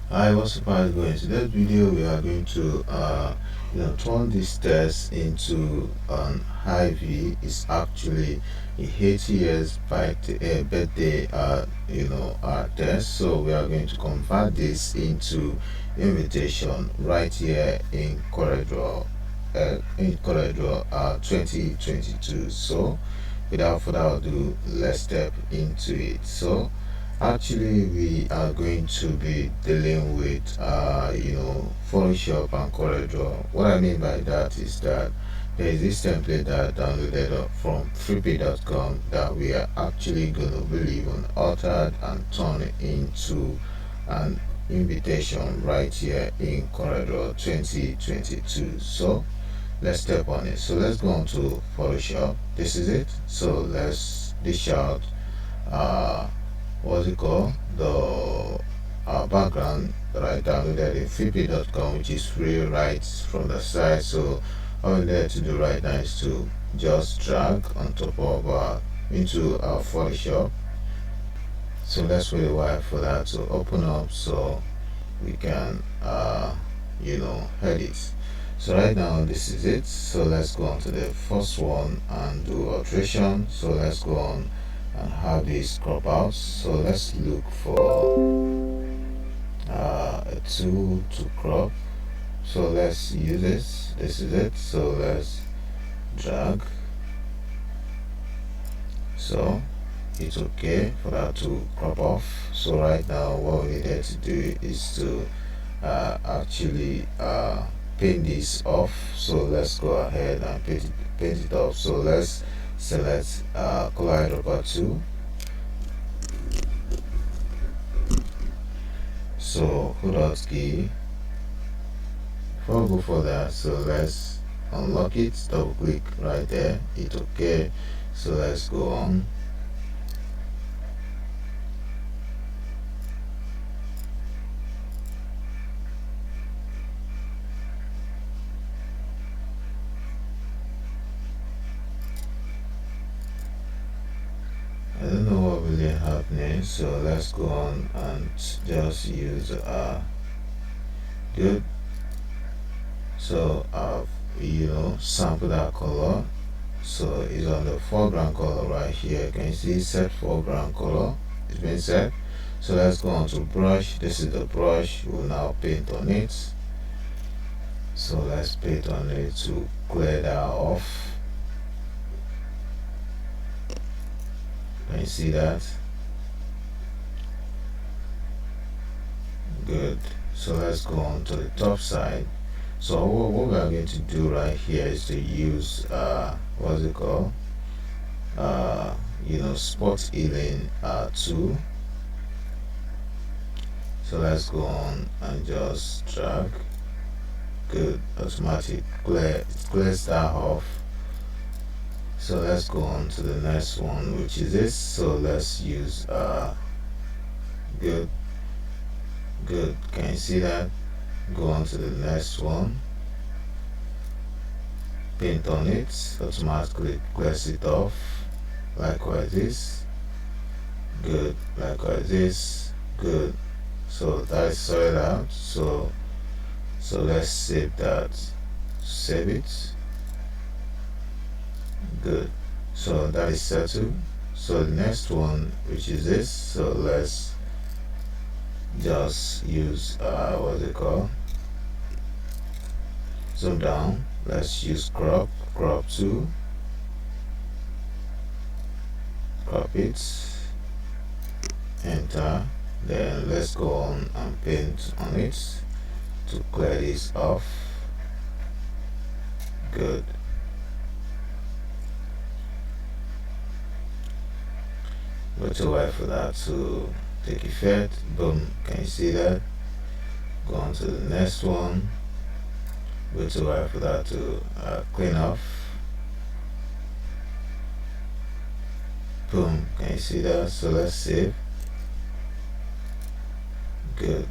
Hi, what's up? How's it going? So this video we are going to turn this test into an IV. Is actually a 80 years birthday test. So we are going to convert this into invitation right here in CorelDraw 2022. So without further ado, let's step into it. So actually, we are going to be dealing with, Photoshop and CorelDraw. What I mean by that is that there is this template that I downloaded from freepay.com that we are actually going to be even altered and turn it into an invitation right here in CorelDraw 2022. So let's step on it. So let's go on to Photoshop. This is it. So let's dish out what's it called, the background that I downloaded in freepay.com, which is free right from the site. So all we need to do right now is to just drag on top of into our Photoshop. So let's wait a while for that to open up so we can edit. So right now this is it. So let's go on to the first one and do alteration. So let's go on and have this crop out. So let's look for a tool to crop. So let's use this. This is it. So let's drag. So it's okay for that to crop off. So right now what we needed to do is to actually paint this off. So let's go ahead and paint it off. So let's select color dropper 2. So hold key. Before we go for that, so let's unlock it, double click right there, it's okay. So let's go on. I don't know what really happening, so let's go on and just use good. So I've sampled that color, so it's on the foreground color right here. Can you see set foreground color? It's been set. So let's go on to brush. This is the brush. We'll now paint on it. So let's paint on it to clear that off. Can you see that? Good. So let's go on to the top side. So what we are going to do right here is to use what's it called, spot healing tool. So let's go on and just drag. Good. Automatic clears that off. So let's go on to the next one, which is this. So let's use good. Can you see that? Go on to the next one, paint on it, automatically clears it off. Likewise this. Good. Likewise this. Good. So that is sorted out. So let's save that. Save it. Good. So that is settled. So the next one, which is this. So let's just use what's it called, zoom down. Let's use crop 2, crop it, enter. Then let's go on and paint on it to clear this off. Good. Go to wait for that to take effect. Boom. Can you see that? Go on to the next one. Go to wait for that to clean off. Boom. Can you see that? So let's save. Good.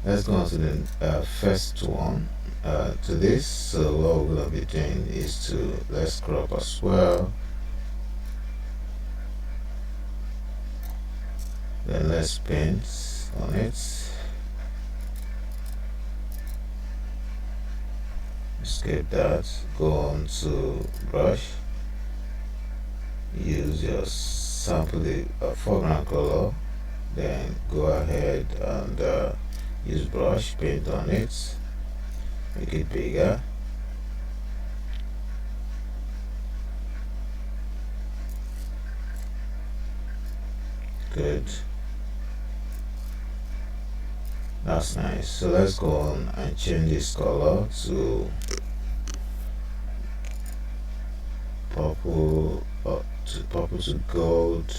Let's go on to the first one. To this. So what we're gonna be doing is to let's crop as well. Then let's paint on it. skip that. Go on to brush, use your sample foreground color, then go ahead and use brush, paint on it, make it bigger. Good. That's nice. So let's go on and change this color to purple, to gold.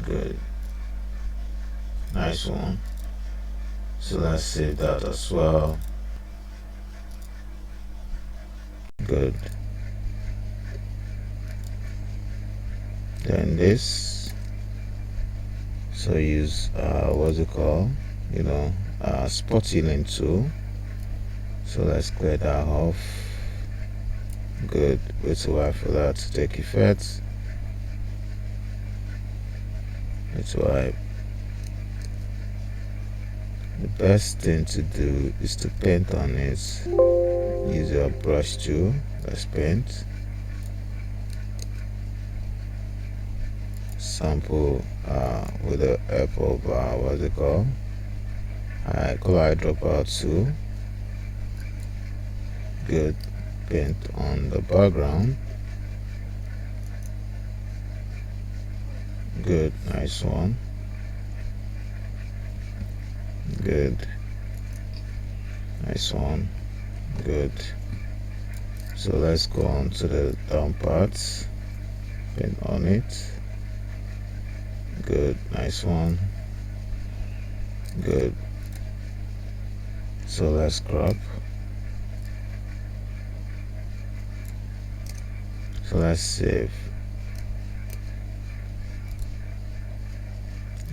Good. Nice one. So let's save that as well. Good. Then this. So use what's it called? Spot healing tool. So let's clear that off. Good. Wait a while for that to take effect. That's why the best thing to do is to paint on it. Use your brush tool. Let's paint. Sample with the help of what's it called? Color dropout tool. Good. Paint on the background. Good. Nice one. Good. Nice one. Good. So let's go on to the down parts, paint on it. Good. Nice one. Good. So let's crop. So let's save.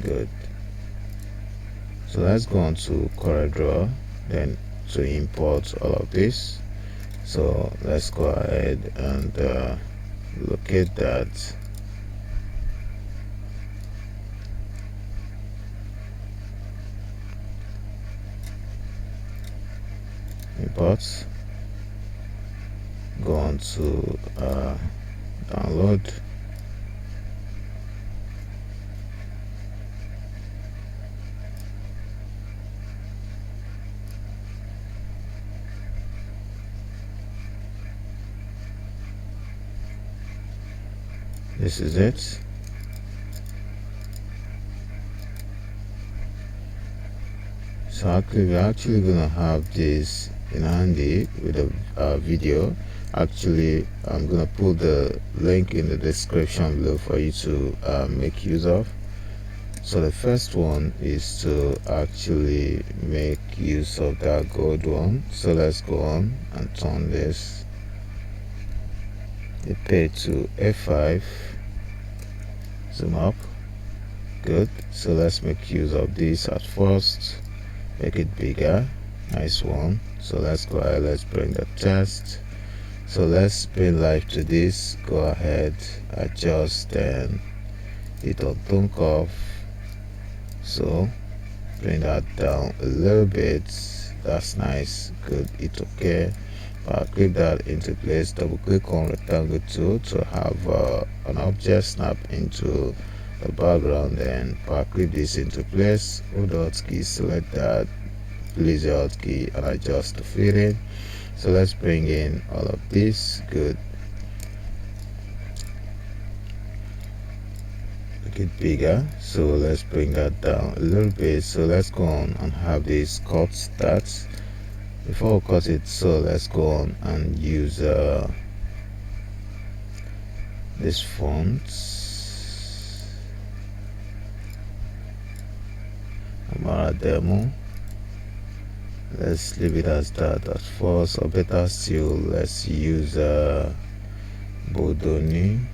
Good. So let's go on to CorelDraw, then to import all of this. So let's go ahead and locate that. Import. Go on to download. This is it. So we're actually gonna have this in handy with a video. Actually, I'm gonna put the link in the description below for you to make use of. So the first one is to actually make use of that gold one. So let's go on and turn this. You pay to F5. Zoom up. Good. So let's make use of this at first. Make it bigger. Nice one. So let's go ahead. Let's bring the text. So let's bring life to this. Go ahead. Adjust and hit on tone curve. So bring that down a little bit. That's nice. Good. Hit OK. Click that into place. Double click on rectangle tool to have an object snap into the background, and clip this into place. Hold Alt key, select that, place your Alt key and adjust to fit in. So let's bring in all of this. Good. Make it bigger. So let's bring that down a little bit. So let's go on and have this cut that. Before we cut it, so let's go on and use this font. Amara demo. Let's leave it as that at first, or better still, let's use Bodoni.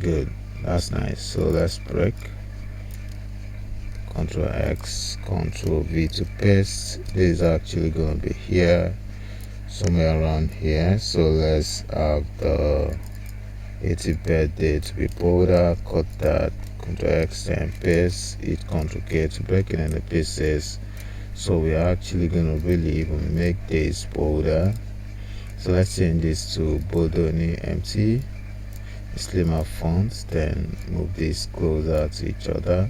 Good, that's nice. So let's break. Ctrl X, Ctrl V to paste. This is actually going to be here, somewhere around here. So let's have the 80th birthday to be bolder. Cut that. Ctrl X and paste it. Ctrl K to break it into pieces. So we're actually going to really even make this bolder. So let's change this to Bodoni empty, slimmer font, then move this closer to each other.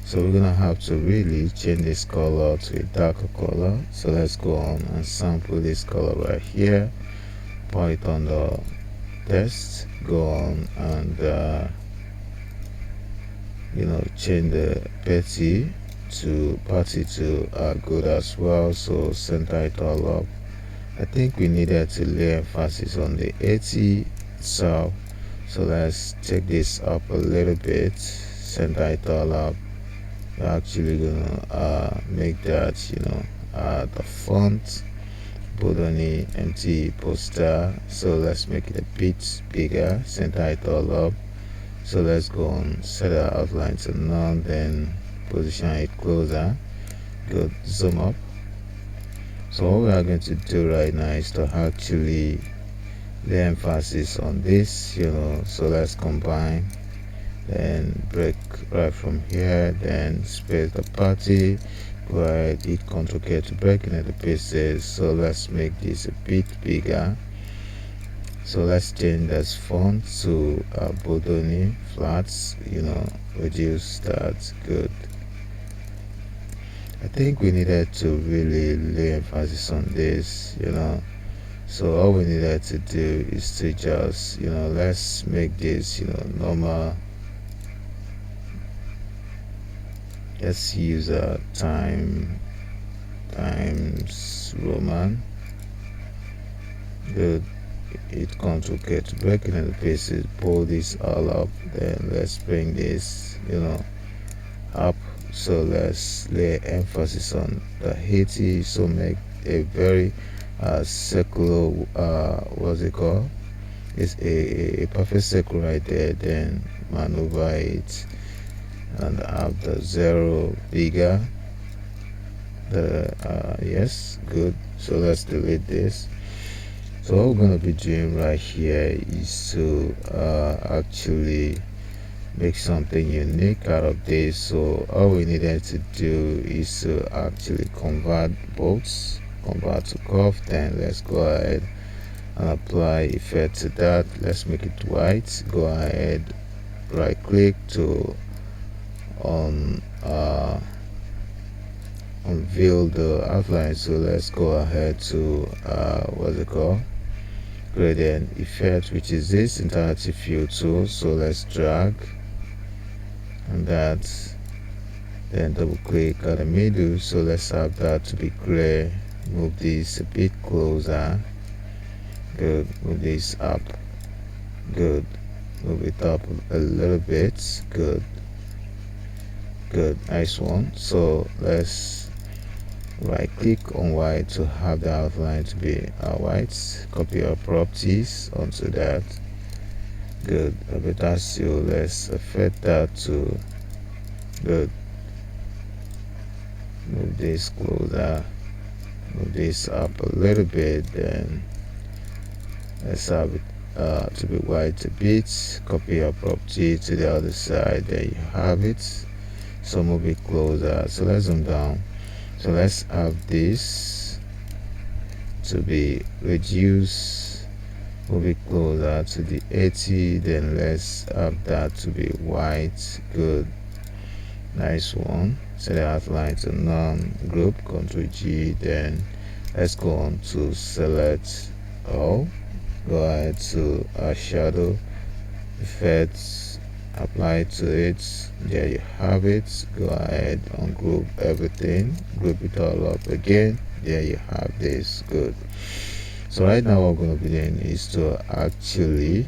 So we're gonna have to really change this color to a darker color. So let's go on and sample this color right here, point it on the test, go on and change the party to good as well. So center it all up. I think we needed to lay emphasis on the 80 itself. So let's take this up a little bit, center it all up. We're actually gonna make that the font Bodoni empty poster. So let's make it a bit bigger, center it all up. So let's go on, set our outline to none, then position it closer. Good, zoom up. So what we are going to do right now is to actually lay emphasis on this, so let's combine, then break right from here, then space the party, go ahead, hit Ctrl K to break into the pieces. So let's make this a bit bigger. So let's change this font to Bodoni flats, reduce that. Good. I think we needed to really lay emphasis on this, so all we needed to do is to just let's make this normal. Let's use a times Roman. Good. Hit Ctrl K to break it into pieces, pull this all up, then let's bring this up. So let's lay emphasis on the 80. So make a very circular what's it called, it's a perfect circle right there, then maneuver it and have the 0 bigger. Yes, good. So let's delete this. So what we're going to be doing right here is to actually make something unique out of this. So all we needed to do is to actually convert to curve. Then let's go ahead and apply effect to that. Let's make it white. Go ahead, right click to unveil the outline. So let's go ahead to what's it called, gradient effect, which is this interactive fill tool. So let's drag and that, then double click at the middle. So let's have that to be gray. Move this a bit closer. Good. Move this up. Good. Move it up a little bit. Good. Nice one. So let's right click on white to have the outline to be white. Copy our properties onto that. Good. So let's affect that to good. Move this closer, move this up a little bit, then let's have it to be white a bit. Copy your property to the other side. There you have it. So move it closer. So let's zoom down. So let's have this to be reduced. Move it closer to the 80. Then let's have that to be white. Good. Nice one. Set the outline to none. Group. Ctrl G. Then let's go on to select all. Go ahead to shadow effects, apply to it. There you have it. Go ahead and group everything, group it all up again. There you have this. Good. So right now what we're going to be doing is to actually,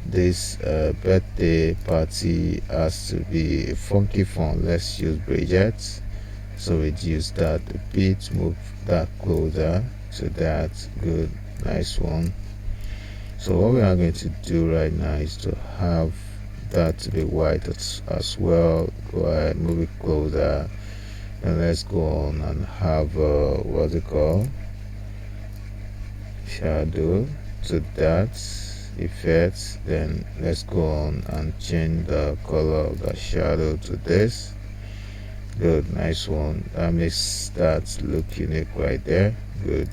this birthday party has to be a funky font. Let's use Bridget. So reduce that a bit, move that closer to that. Good. Nice one. So what we are going to do right now is to have that to be white as well. Go ahead, move it closer, and let's go on and have what's it called, shadow to that effect. Then let's go on and change the color of the shadow to this. Good, nice one. That makes that look unique right there. Good.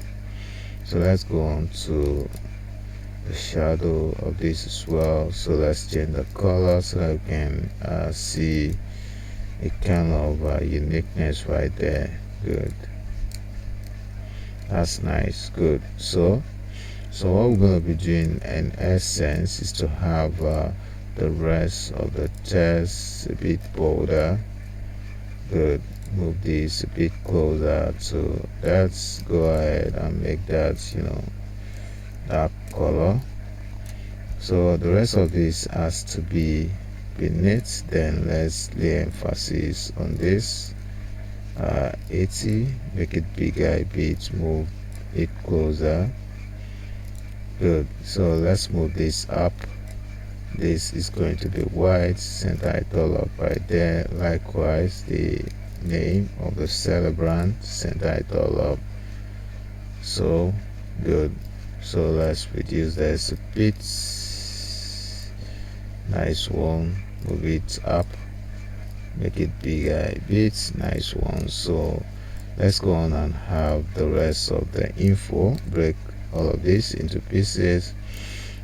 So let's go on to the shadow of this as well. So let's change the color so that we can see a kind of uniqueness right there. Good, that's nice. Good. So what we're going to be doing in essence is to have the rest of the text a bit bolder. Good. Move this a bit closer to that. Go ahead and make that dark color. So the rest of this has to be beneath. Then let's lay emphasis on this 80, make it bigger a bit, move it closer. Good. So let's move this up. This is going to be white, center it all up right there. Likewise, the name of the celebrant, center it all up. So good. So let's reduce this a bit. Nice one. Move it up, make it bigger a bit. Nice one. So let's go on and have the rest of the info. Break all of this into pieces.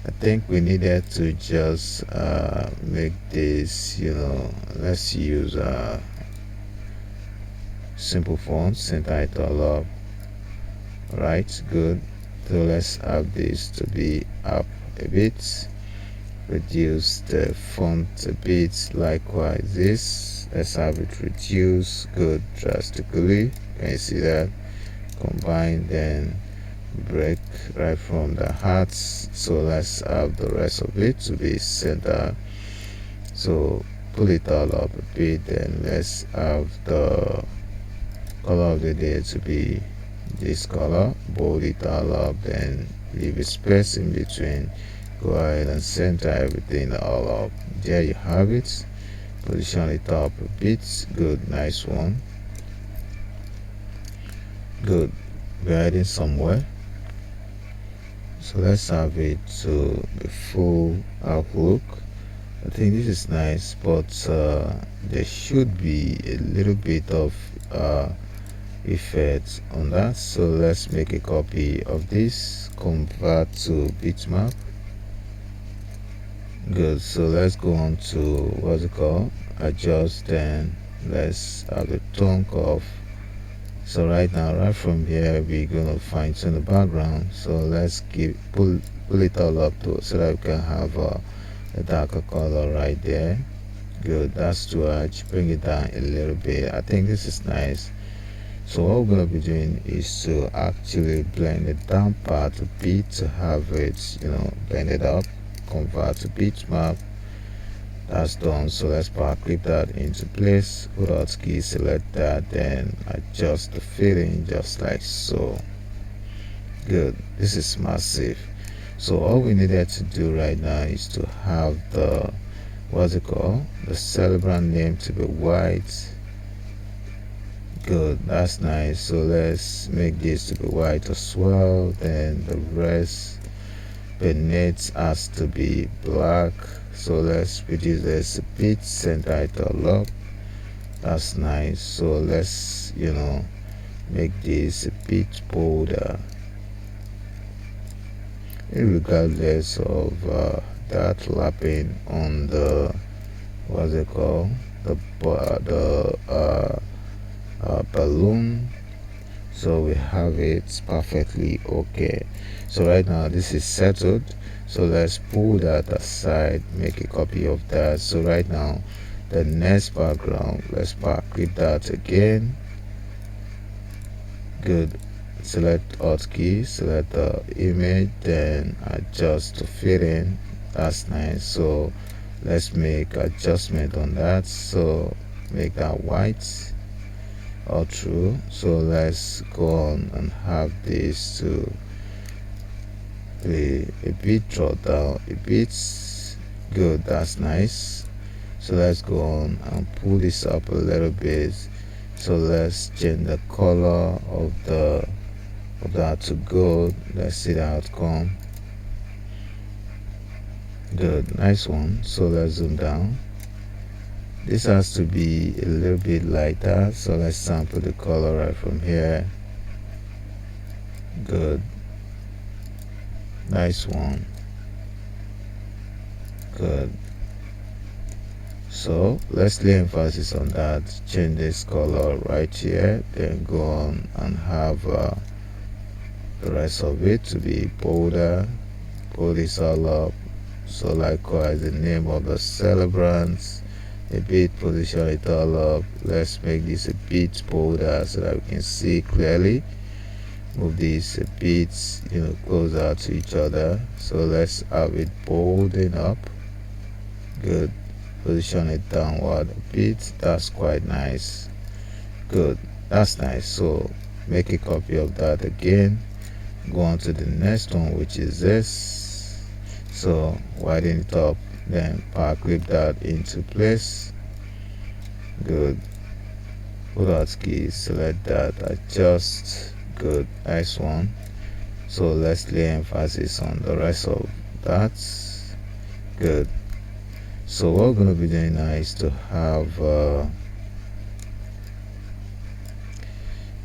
I think we needed to just make this, let's use simple font, center it all up. Right, good. So let's have this to be up a bit, reduce the font a bit. Likewise this, let's have it reduce, good, drastically. Can you see that? Combine, then break right from the hearts. So let's have the rest of it to be center. So pull it all up a bit. Then let's have the color of the day to be this color. Bold it all up, then leave a space in between. Go ahead and center everything all up. There you have it. Position it up a bit. Good, nice one. Good. We're heading somewhere. So let's have it to the full outlook. I think this is nice, but there should be a little bit of effect on that. So let's make a copy of this, convert to bitmap. Good. So let's go on to what's it called, adjust. Then let's have the tone curve. So right now, right from here, we're gonna fine tune the background. So let's pull it all up so that we can have a darker color right there. Good, that's too much. Bring it down a little bit. I think this is nice. So what we're gonna be doing is to actually blend the down part a bit to have it, blend it up, convert to bitmap. That's done. So let's Powerclip that into place. Put out key, select that, then adjust the fitting just like so. Good. This is massive. So all we needed to do right now is to have the the celebrant name to be white. Good, that's nice. So let's make this to be white as well. Then the rest beneath has to be black. So let's reduce this a bit, center it all up. That's nice. So let's make this a bit bolder, regardless of that lapping on the the balloon. So we have it perfectly okay. So right now this is settled. So let's pull that aside, make a copy of that. So right now the next background, let's Powerclip that again. Good. Select Alt key, select the image, then adjust to fit in. That's nice. So let's make adjustment on that. So make that white or true. So let's go on and have this to be a bit draw down a bit. Good, that's nice. So let's go on and pull this up a little bit. So let's change the color of that to gold. Let's see the outcome. Good, nice one. So let's zoom down. This has to be a little bit lighter, so let's sample the color right from here. Good, nice one. Good. So let's lay emphasis on that. Change this color right here, then go on and have the rest of it to be bolder. Pull this all up. So likewise, the name of the celebrants, a bit, position it all up. Let's make this a bit bolder so that we can see clearly. Move this a bit, closer to each other. So let's have it bolding up. Good. Position it downward a bit. That's quite nice. Good, that's nice. So make a copy of that again. Go on to the next one, which is this. So widen it up, then Powerclip that into place. Good. Pull out keys, select that, adjust. Good, nice one. So let's lay emphasis on the rest of that. Good. So what we're going to be doing now is to have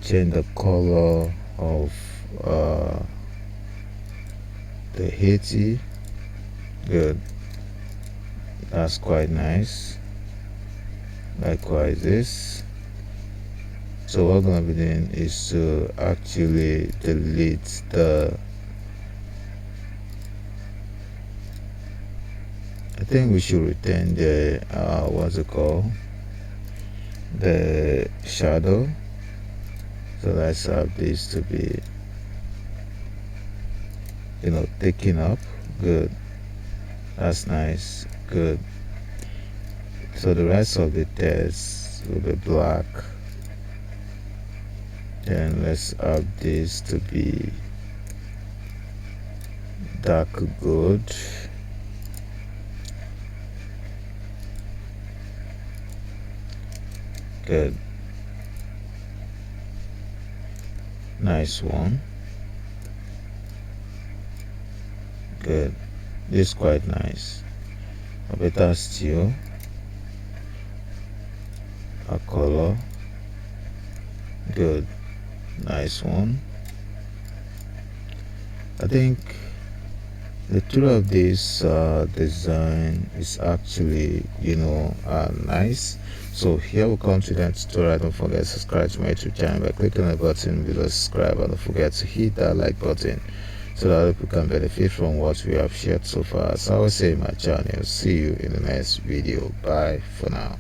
change the color of the Haiti. Good, that's quite nice. Likewise this. So what we're going to be doing is to actually delete I think we should retain the what's it called, the shadow. So let's have this to be taken up. Good, that's nice. Good. So the rest of the text will be black. Then let's have this to be dark gold. Good, nice one. Good, this is quite nice. A better still, a color. Good, nice one. I think the truth of this design is actually nice. So here we come to the end tutorial. Don't forget to subscribe to my YouTube channel by clicking on the button below subscribe, and don't forget to hit that like button so that other people can benefit from what we have shared so far. So I will say my channel. See you in the next video. Bye for now.